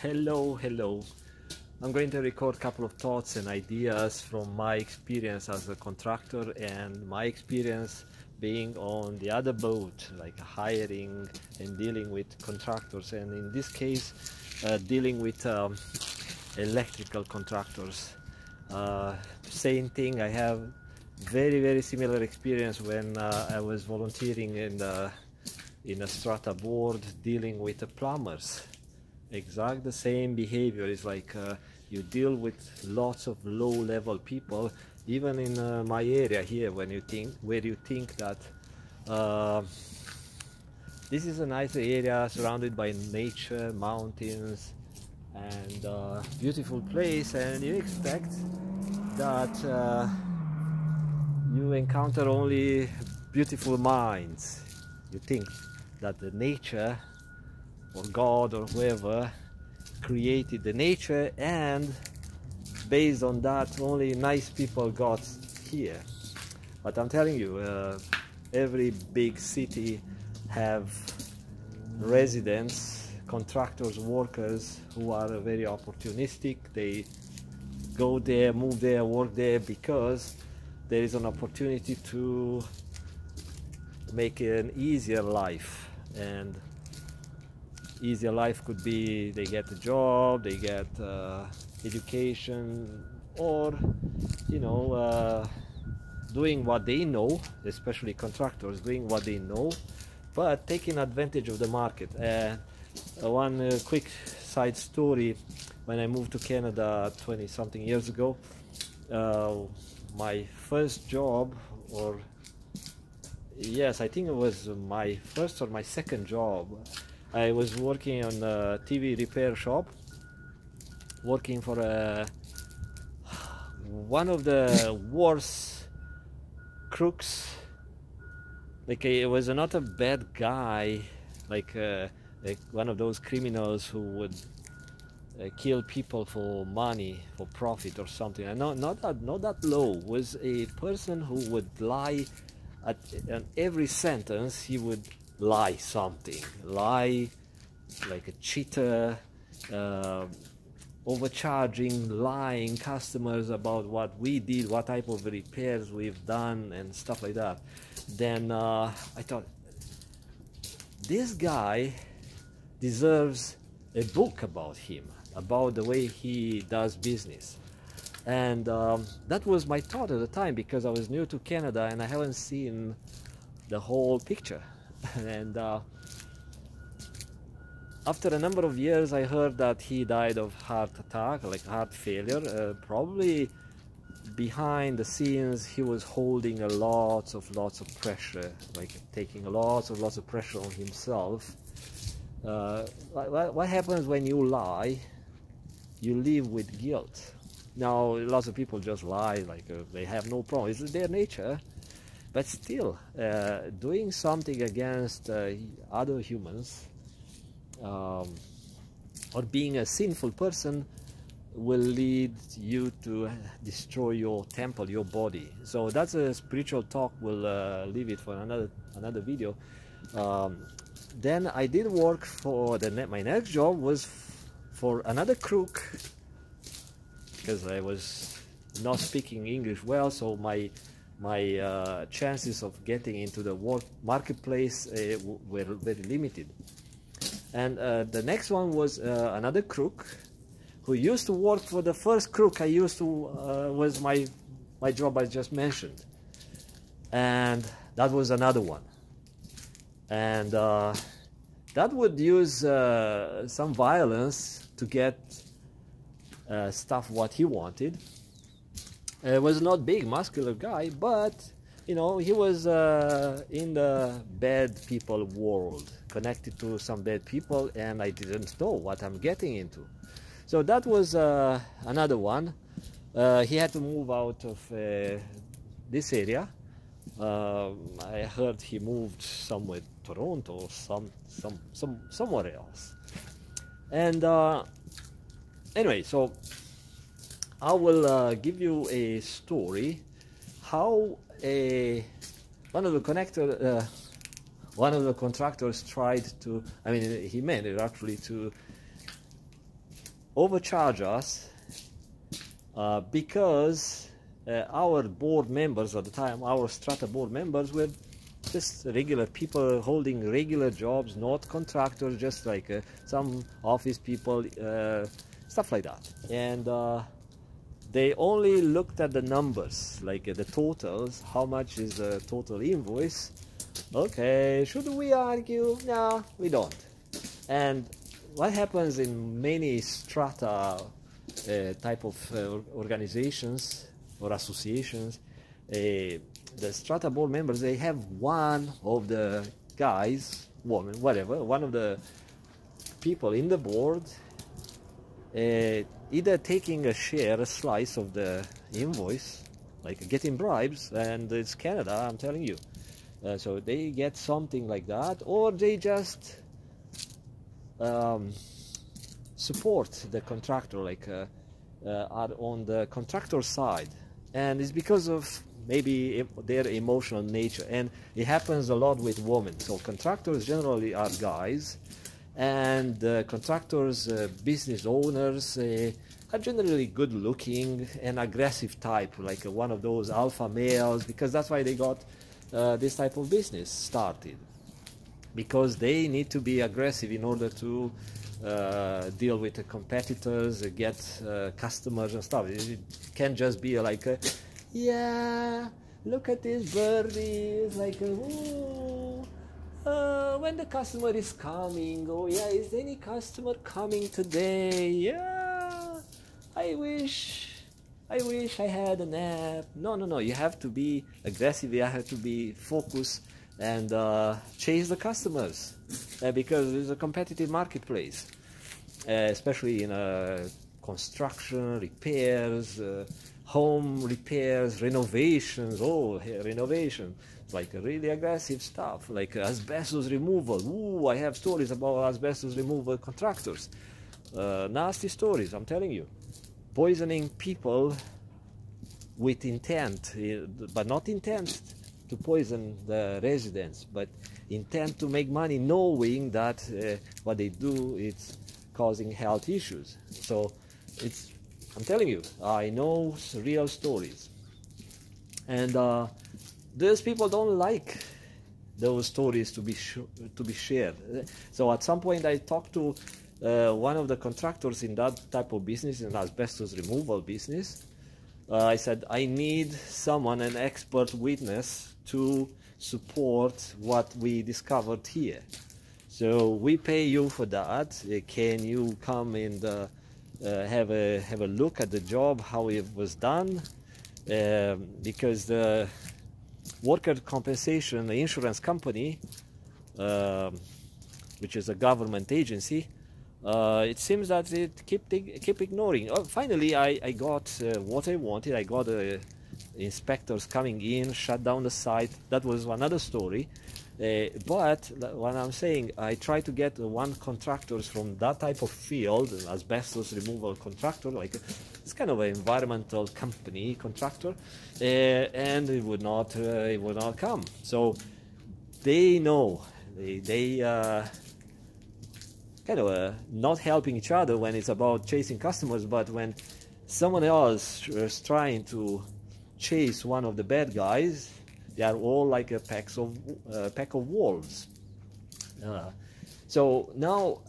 Hello. I'm going to record a couple of thoughts and ideas from my experience as a contractor and my experience being on the other boat, like hiring and dealing with contractors, and in this case dealing with electrical contractors. Same thing, I have very similar experience when I was volunteering in a strata board dealing with the plumbers. Exact the same behavior. Is like you deal with lots of low-level people, even in my area here. Where you think that this is a nice area surrounded by nature, mountains, and beautiful place, and you expect that you encounter only beautiful minds. You think that the nature or God or whoever created the nature, and based on that only nice people got here. But I'm telling you, every big city have residents, contractors, workers who are very opportunistic. They go there, move there, work there because there is an opportunity to make an easier life. And easier life could be they get a job, they get education, or doing what they know, especially contractors doing what they know, but taking advantage of the market. One quick side story: when I moved to Canada 20 something years ago, my first job, or yes, I think it was my first or my second job, I was working on a TV repair shop, working for one of the worst crooks. Like, it was not a bad guy, like one of those criminals who would kill people for money, for profit or something. And not that low. Was a person who would lie at every sentence. He would lie something, lie like a cheater, overcharging, lying customers about what we did, what type of repairs we've done and stuff like that. Then I thought, this guy deserves a book about him, about the way he does business. And that was my thought at the time, because I was new to Canada and I haven't seen the whole picture. And after a number of years, I heard that he died of heart attack, like heart failure. Probably behind the scenes, he was holding lots of pressure, like taking lots of pressure on himself. What happens when you lie? You live with guilt. Now, lots of people just lie, like they have no problem. It's their nature. But still, doing something against other humans, or being a sinful person, will lead you to destroy your temple, your body. So that's a spiritual talk. We'll leave it for another video. Then I did work for my next job was for another crook, because I was not speaking English well, so my chances of getting into the work marketplace were very limited. And the next one was another crook who used to work for the first crook I used to was my job I just mentioned, and that was another one. And that would use some violence to get stuff what he wanted. Was not big, muscular guy, but he was in the bad people world, connected to some bad people, and I didn't know what I'm getting into. So that was another one. He had to move out of this area. I heard he moved somewhere, Toronto, somewhere else. And anyway, so I will give you a story how one of the contractors tried to, he managed actually to overcharge us because our board members at the time, our strata board members, were just regular people holding regular jobs, not contractors, just like some office people, stuff like that. And they only looked at the numbers, like the totals, how much is the total invoice. Okay, should we argue? No, we don't. And what happens in many strata type of organizations or associations, the strata board members, they have one of the guys, woman, whatever, one of the people in the board either taking a share, a slice of the invoice, like getting bribes, and it's Canada, I'm telling you. So they get something like that, or they just support the contractor, like are on the contractor side, and it's because of maybe their emotional nature. And it happens a lot with women. So contractors generally are guys, and contractors, business owners, are generally good looking and aggressive type, like one of those alpha males, because that's why they got this type of business started, because they need to be aggressive in order to deal with the competitors, get customers and stuff. It can't just be like, yeah, look at this birdie, it's like, ooh, when the customer is coming, oh yeah, is any customer coming today? Yeah, I wish I had a nap. No, you have to be aggressive, you have to be focused and chase the customers, because it's a competitive marketplace, especially in construction, repairs, home repairs, renovations. Oh, renovation, it's like really aggressive stuff, like asbestos removal. Ooh, I have stories about asbestos removal contractors, nasty stories, I'm telling you. Poisoning people with intent, but not intent to poison the residents, but intent to make money, knowing that what they do is causing health issues. So it's, I'm telling you, I know real stories, and those people don't like those stories to be shared. So at some point I talked to one of the contractors in that type of business, in asbestos removal business. I said, I need someone, an expert witness, to support what we discovered here. So we pay you for that. Can you come and have a look at the job, how it was done? Because the worker compensation insurance company, which is a government agency, it seems that it keep ignoring. Finally, I got what I wanted. I got inspectors coming in, shut down the site. That was another story. But what I'm saying, I try to get one contractors from that type of field, asbestos removal contractor, like it's kind of an environmental company contractor, and it would not come. So they know they kind of not helping each other when it's about chasing customers, but when someone else is trying to chase one of the bad guys, they are all like a pack of wolves. So now,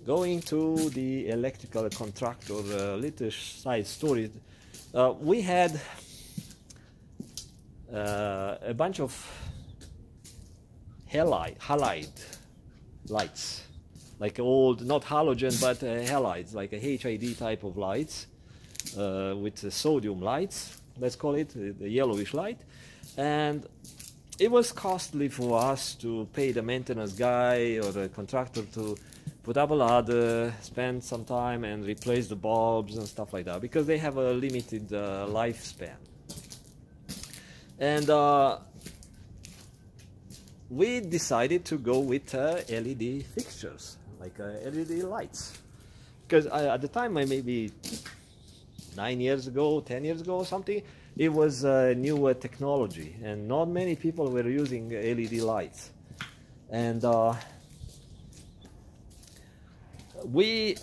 going to the electrical contractor, little side story. We had a bunch of halide lights, like old, not halogen, but halides, like a HID type of lights, with sodium lights, let's call it, the yellowish light. And it was costly for us to pay the maintenance guy or the contractor to put up a ladder, spend some time and replace the bulbs and stuff like that, because they have a limited lifespan. And we decided to go with LED fixtures, like LED lights, because at the time, maybe 9 years ago, 10 years ago or something, it was newer technology, and not many people were using LED lights. And we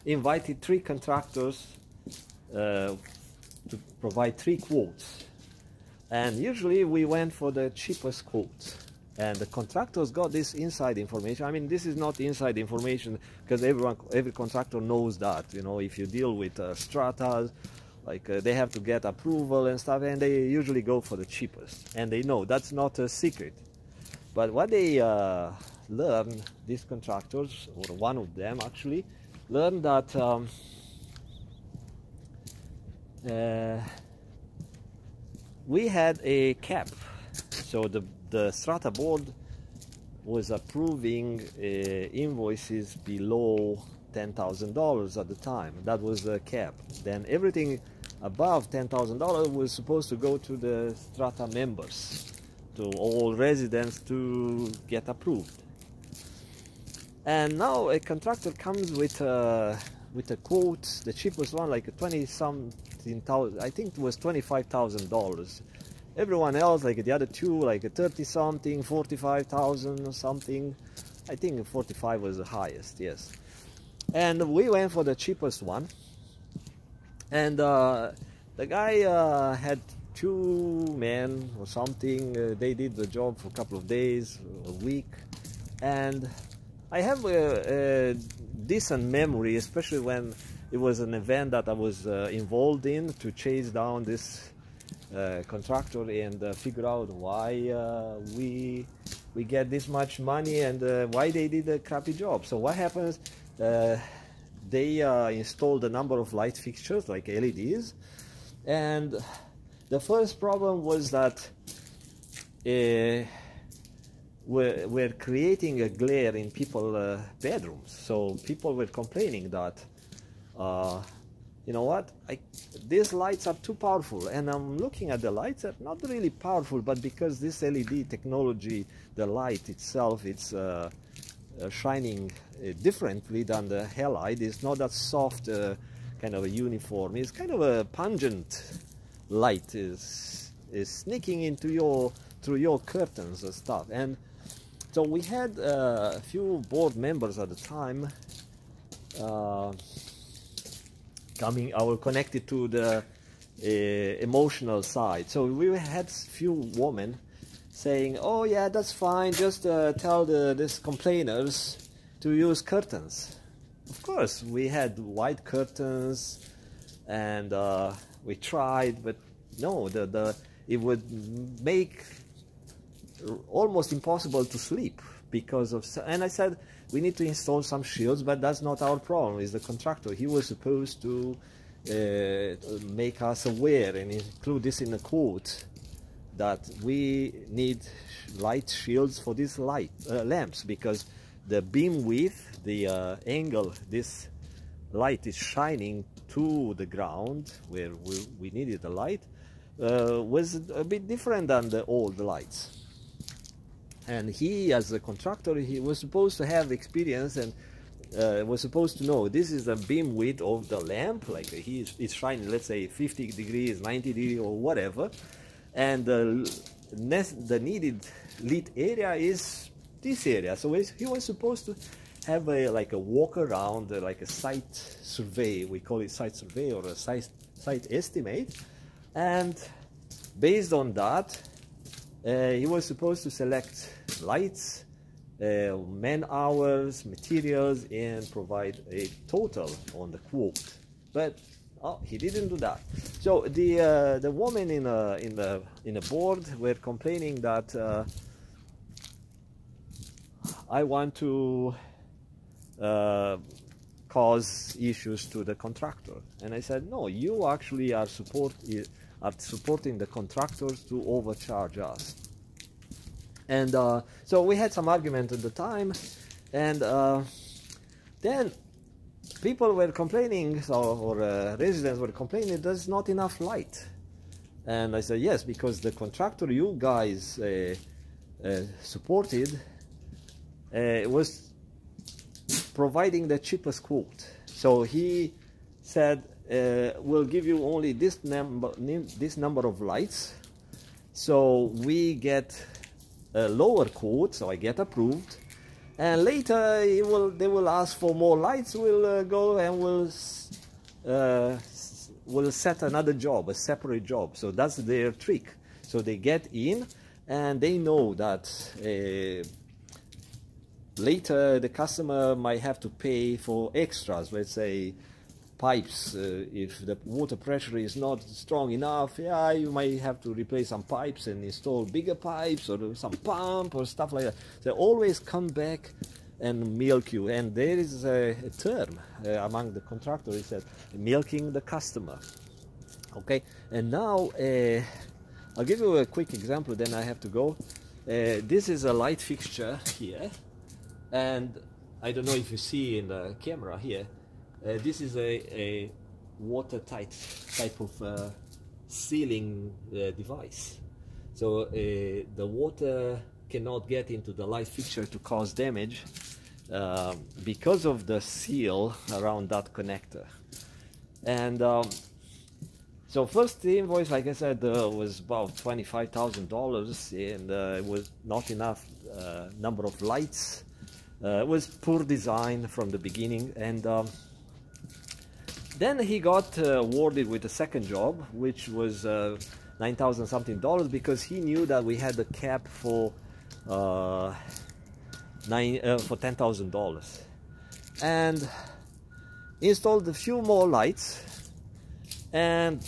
invited 3 contractors to provide 3 quotes. And usually we went for the cheapest quote. And the contractors got this inside information. I mean, this is not inside information because every contractor knows that. You know, if you deal with stratas, like they have to get approval and stuff, and they usually go for the cheapest. And they know that's not a secret. But what they learned, these contractors, or one of them actually, learned that we had a cap. So the strata board was approving invoices below $10,000 at the time. That was the cap. Then everything above $10,000 was supposed to go to the strata members, to all residents to get approved. And now a contractor comes with a quote, the cheapest one, like 20-something thousand, I think it was $25,000. Everyone else, like the other two, like 30-something, 45,000 or something. I think 45 was the highest, yes. And we went for the cheapest one. And the guy had 2 men or something. They did the job for a couple of days, a week. And I have a decent memory, especially when it was an event that I was involved in, to chase down this contractor and figure out why we get this much money and why they did a crappy job. So what happens, they installed a number of light fixtures like LEDs, and the first problem was that we're creating a glare in people's bedrooms. So people were complaining that you know what, these lights are too powerful, and I'm looking at the lights, are not really powerful, but because this LED technology, the light itself, it's shining differently than the halide. It's not that soft kind of a uniform. It's kind of a pungent light, is sneaking into through your curtains and stuff. And so we had a few board members at the time connected to the emotional side. So we had few women saying, oh yeah, that's fine, just tell these complainers to use curtains. Of course, we had white curtains, and we tried, but no, it would make almost impossible to sleep because of. And I said, we need to install some shields, but that's not our problem. It's the contractor. He was supposed to make us aware and include this in a quote, that we need light shields for these lamps, because the beam width, the angle this light is shining to the ground where we needed the light, was a bit different than the old lights. And he, as a contractor, he was supposed to have experience and was supposed to know this is the beam width of the lamp, like it's shining, let's say 50 degrees, 90 degrees or whatever, and the needed lit area is this area. So he was supposed to have like a walk around, like a site survey, we call it site survey, or a site estimate, and based on that he was supposed to select lights, man hours, materials, and provide a total on the quote. But he didn't do that. So the women in the board were complaining that I want to cause issues to the contractor, and I said, no, you actually are supporting the contractors to overcharge us. And so we had some argument at the time, and then people were complaining, or residents were complaining, there's not enough light. And I said, yes, because the contractor you guys supported was providing the cheapest quote. So he said, we'll give you only this number of lights, so we get a lower quote, so I get approved, and later they will ask for more lights. We'll go and we'll set another job, a separate job. So that's their trick. So they get in and they know that later the customer might have to pay for extras, let's say pipes. If the water pressure is not strong enough, yeah, you might have to replace some pipes and install bigger pipes or some pump or stuff like that. They always come back and milk you, and there is a term among the contractors, it says milking the customer. Okay, and now I'll give you a quick example, then I have to go. This is a light fixture here, and I don't know if you see in the camera here, this is a watertight type of sealing device. So the water cannot get into the light fixture to cause damage because of the seal around that connector. And so first the invoice, like I said, was about $25,000, and it was not enough number of lights. It was poor design from the beginning, and then he got awarded with a second job, which was $9,000 something, because he knew that we had the cap for $10,000, and installed a few more lights, and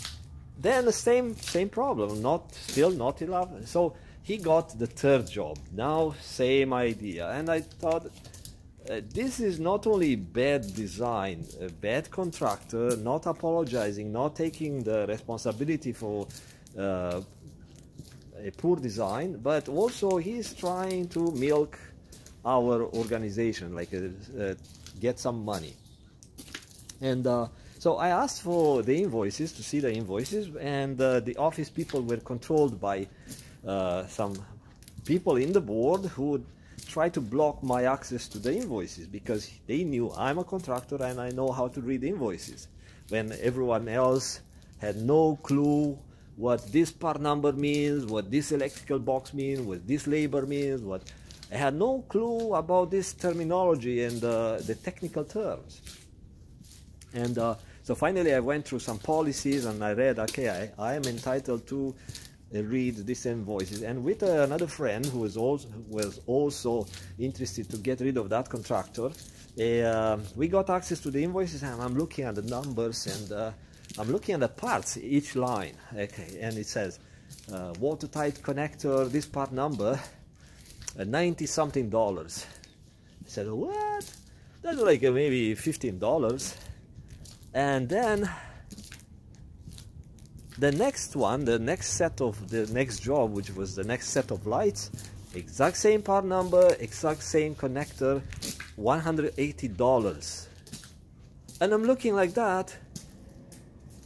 then the same problem, still not enough. So he got the third job. Now same idea, and I thought this is not only bad design, a bad contractor, not apologizing, not taking the responsibility for a poor design, but also he's trying to milk our organization, like get some money. And so I asked for the invoices, to see the invoices, and the office people were controlled by some people in the board who would try to block my access to the invoices, because they knew I'm a contractor and I know how to read invoices, when everyone else had no clue what this part number means, what this electrical box means, what this labor means, I had no clue about this terminology and the technical terms. And so finally I went through some policies and I read, okay, I am entitled to read these invoices. And with another friend who was also interested to get rid of that contractor, we got access to the invoices, and I'm looking at the numbers, and I'm looking at the parts, each line. Okay, and it says watertight connector, this part number, $90 something. I said, what? That's like maybe $15. And then the next one, the next set of the next job, which was the next set of lights, exact same part number, exact same connector, $180. And I'm looking like that,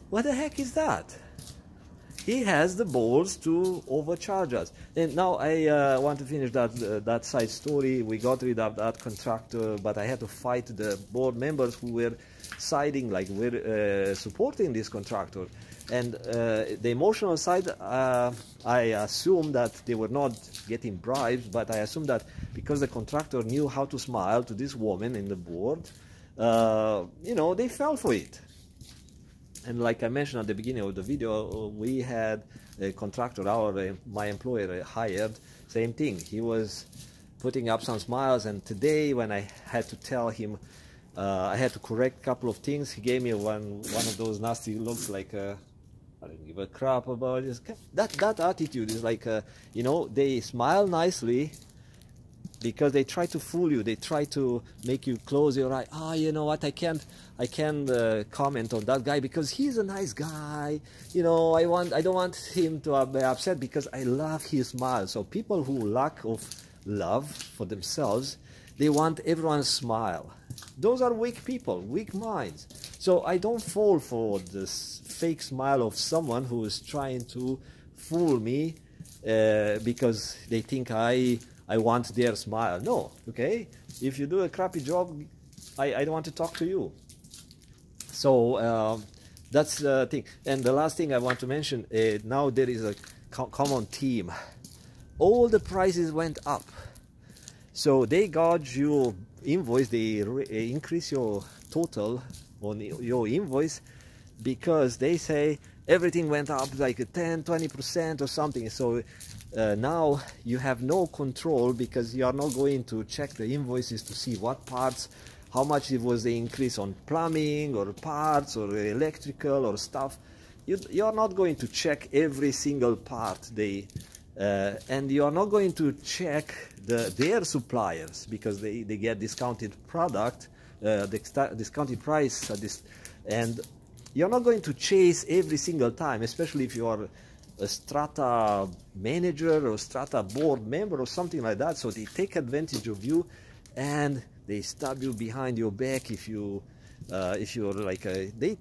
what the heck is that? He has the balls to overcharge us. And now I want to finish that side story. We got rid of that contractor, but I had to fight the board members who were siding, like we're supporting this contractor. And the emotional side, I assume that they were not getting bribes, but I assume that because the contractor knew how to smile to this woman in the board, you know, they fell for it. And like I mentioned at the beginning of the video, we had a contractor, my employer hired, same thing. He was putting up some smiles, and today when I had to tell him, I had to correct a couple of things, he gave me one of those nasty looks, like I don't give a crap about this. That attitude is like, you know, they smile nicely because they try to fool you. They try to make you close your eye. Ah, you know what? I can't comment on that guy because he's a nice guy. You know, I don't want him to be upset because I love his smile. So people who lack of love for themselves, they want everyone's smile. Those are weak people, weak minds. So I don't fall for this fake smile of someone who is trying to fool me because they think I want their smile. No, okay? If you do a crappy job, I don't want to talk to you. So that's the thing. And the last thing I want to mention, now there is a common theme. All the prices went up. So they gauge your invoice, they increase your total on your invoice because they say everything went up like 10-20% or something. So now you have no control because you are not going to check the invoices to see what parts, how much it was the increase on plumbing or parts or electrical or stuff. You are not going to check every single part and you are not going to check their suppliers because they get discounted product, discounted price at this, and you're not going to chase every single time, especially if you are a Strata manager or Strata board member or something like that. So they take advantage of you and they stab you behind your back if you're like they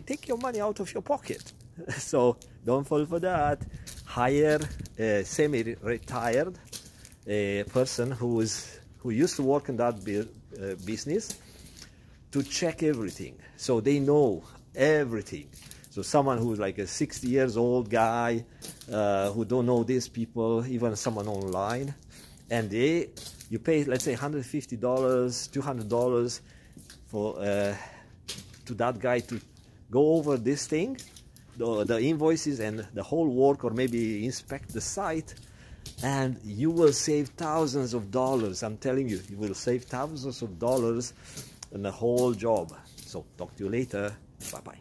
take your money out of your pocket. So don't fall for that. Hire a semi-retired person who used to work in that business to check everything, so they know everything. So someone who's like a 60 years old guy who don't know these people, even someone online, and you pay, let's say, $150, $200 for to that guy to go over this thing, the invoices and the whole work, or maybe inspect the site, and you will save thousands of dollars. I'm telling you, you will save thousands of dollars in the whole job. So talk to you later. Bye bye.